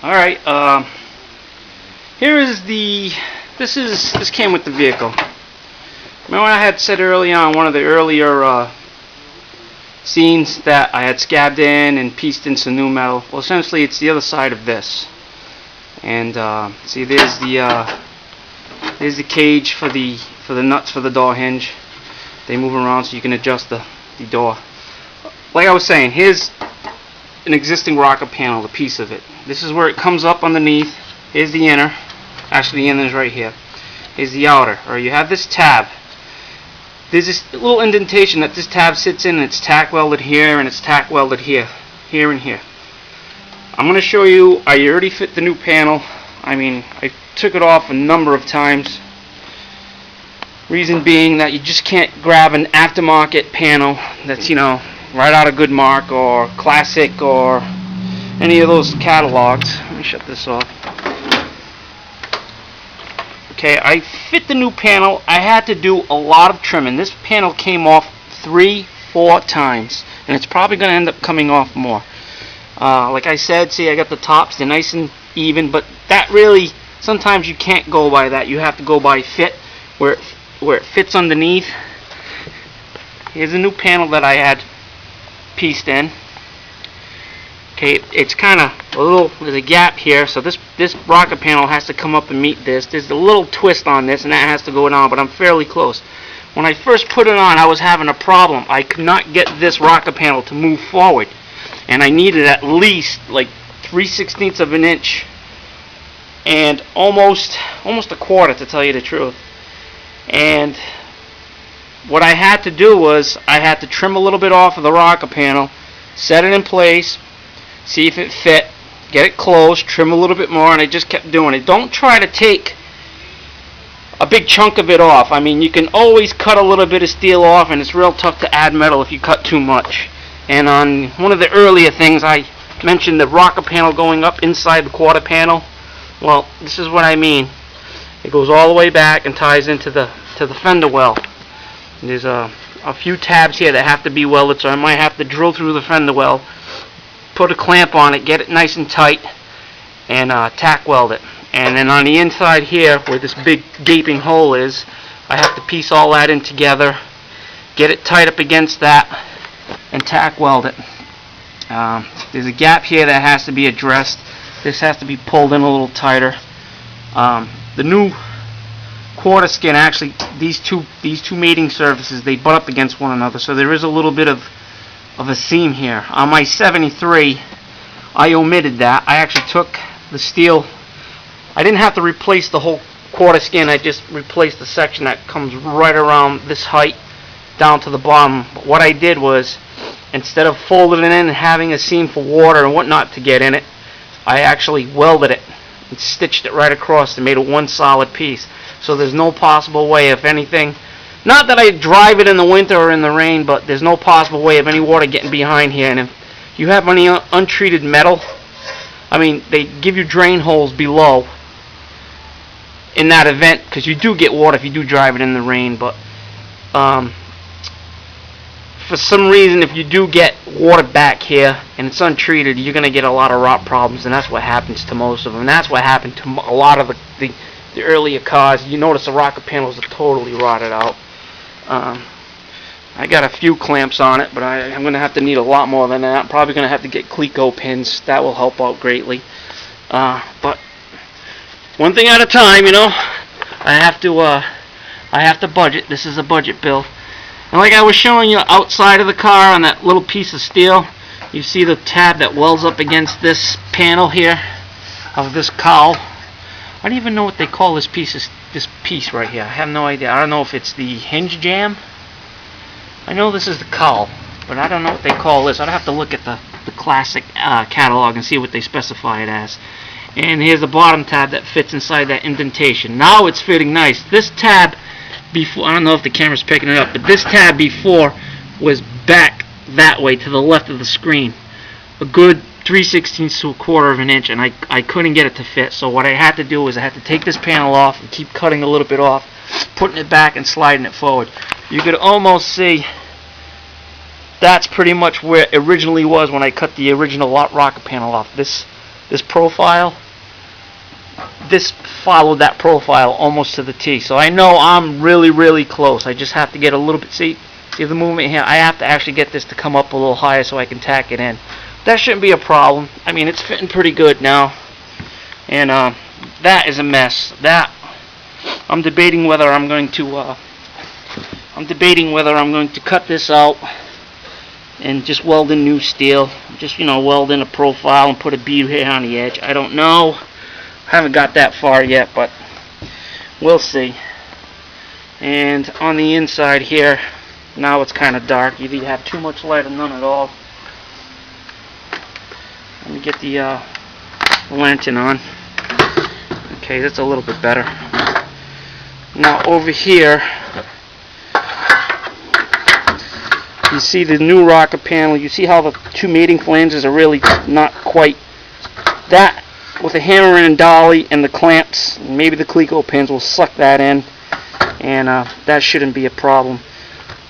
Alright, here is the, this came with the vehicle. Remember I had said early on, one of the earlier scenes, that I had scabbed in and pieced in some new metal? Well, essentially it's the other side of this. And see, there's the cage for the nuts for the door hinge. They move around so you can adjust the door. Like I was saying, here's an existing rocker panel, a piece of it. This is where it comes up underneath. Here's the inner. Actually, the inner is right here. Here's the outer. Or you have this tab. There's this little indentation that this tab sits in, and it's tack welded here, and it's tack welded here, and here. I'm going to show you. I already fit the new panel. I mean, I took it off a number of times. Reason being that you just can't grab an aftermarket panel that's, you know, right out of Goodmark or Classic or any of those catalogs. Let me shut this off. Okay, I fit the new panel. I had to do a lot of trimming. This panel came off 3-4 times, and it's probably going to end up coming off more. Like I said, see, I got the tops, they're nice and even, but that really, sometimes you can't go by that. You have to go by fit, where it fits underneath. Here's a new panel that I had pieced in. Okay, it's kind of a little, there's a gap here, so this rocker panel has to come up and meet this. There's a little twist on this, and that has to go down, but I'm fairly close. When I first put it on, I was having a problem. I could not get this rocker panel to move forward, and I needed at least like 3/16 of an inch and almost a quarter, to tell you the truth. And what I had to do was I had to trim a little bit off of the rocker panel, set it in place, see if it fit, get it closed, trim a little bit more, and I just kept doing it. Don't try to take a big chunk of it off. I mean, you can always cut a little bit of steel off, and it's real tough to add metal if you cut too much. And on one of the earlier things, I mentioned the rocker panel going up inside the quarter panel. Well, this is what I mean. It goes all the way back and ties into the fender well. There's a few tabs here that have to be welded, so I might have to drill through the fender well, put a clamp on it, get it nice and tight, and tack weld it. And then on the inside here, where this big gaping hole is, I have to piece all that in together, get it tight up against that, and tack weld it. There's a gap here that has to be addressed. This has to be pulled in a little tighter. The new quarter skin, actually, these two mating surfaces, they butt up against one another, so there is a little bit of a seam here. On my 73, I omitted that. I actually took the steel. I didn't have to replace the whole quarter skin. I just replaced the section that comes right around this height down to the bottom. But what I did was, instead of folding it in and having a seam for water and whatnot to get in it, I actually welded it and stitched it right across and made it one solid piece. So there's no possible way, if anything, not that I drive it in the winter or in the rain, but there's no possible way of any water getting behind here. And if you have any untreated metal, I mean, they give you drain holes below in that event, because you do get water if you do drive it in the rain. But for some reason, if you do get water back here and it's untreated, you're going to get a lot of rot problems, and that's what happens to most of them. And that's what happened to a lot of the earlier cars. You notice the rocker panels are totally rotted out. I got a few clamps on it, but I'm going to have to need a lot more than that. I'm probably going to have to get Cleco pins. That will help out greatly. But one thing at a time, you know. I have to budget. This is a budget build. And like I was showing you outside of the car on that little piece of steel, you see the tab that welds up against this panel here of this cowl. I don't even know what they call this piece right here. I have no idea. I don't know if it's the hinge jam. I know this is the cowl, but I don't know what they call this. I'd have to look at the Classic catalog and see what they specify it as. And here's the bottom tab that fits inside that indentation. Now it's fitting nice. This tab before, I don't know if the camera's picking it up, but this tab before was back that way to the left of the screen, a good 3/16 to a quarter of an inch, and I couldn't get it to fit. So what I had to do was I had to take this panel off and keep cutting a little bit off, putting it back and sliding it forward. You could almost see that's pretty much where it originally was when I cut the original rocker panel off. This this profile, this followed that profile almost to the T. So I know I'm really close. I just have to get a little bit, see the movement here? I have to actually get this to come up a little higher so I can tack it in. That shouldn't be a problem. I mean, it's fitting pretty good now. And that is a mess. That I'm debating whether I'm going to cut this out and just weld in new steel. Just, weld in a profile and put a bead here on the edge. I don't know. I haven't got that far yet, but we'll see. And on the inside here, now it's kind of dark. Either you have too much light or none at all. Let me get the lantern on. Okay, that's a little bit better. Now over here, you see the new rocker panel. You see how the two mating flanges are really not quite that. With a hammer and dolly and the clamps, maybe the Cleco pins will suck that in, and that shouldn't be a problem.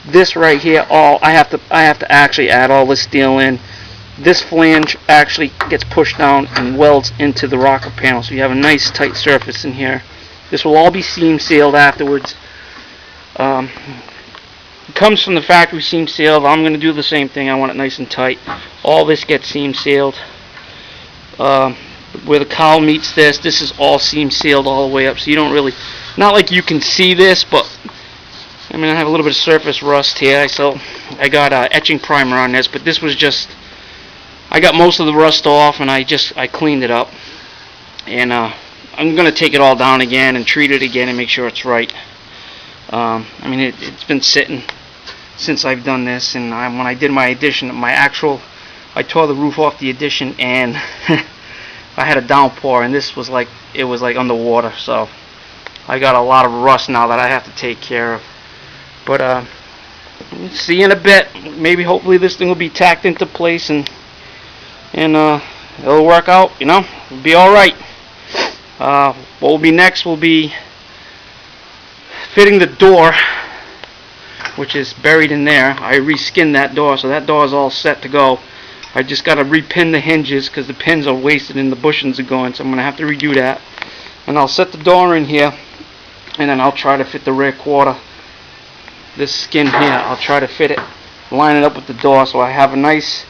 This right here, I have to actually add all this steel in. This flange actually gets pushed down and welds into the rocker panel, so you have a nice tight surface in here. This will all be seam sealed afterwards. It comes from the factory seam sealed. I'm going to do the same thing. I want it nice and tight. All this gets seam sealed. Where the cowl meets this is all seam sealed all the way up, so you don't really, not like you can see this, but I mean, I have a little bit of surface rust here, so I got etching primer on this, but this was just, I got most of the rust off and I cleaned it up, and I'm going to take it all down again and treat it again and make sure it's right. I mean, it's been sitting since I've done this, and when I did my addition, I tore the roof off the addition, and I had a downpour, and this was like, it was like underwater, so I got a lot of rust now that I have to take care of. But see you in a bit. Maybe hopefully this thing will be tacked into place, and it'll work out, it'll be alright. What will be next will be fitting the door, which is buried in there. I reskinned that door, so that door is all set to go. I just got to repin the hinges because the pins are wasted and the bushings are going, so I'm going to have to redo that. And I'll set the door in here, and then I'll try to fit the rear quarter. This skin here, I'll try to fit it, line it up with the door so I have a nice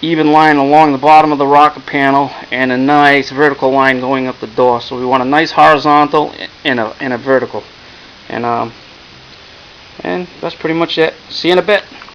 even line along the bottom of the rocker panel and a nice vertical line going up the door. So we want a nice horizontal and a vertical. And that's pretty much it. See you in a bit.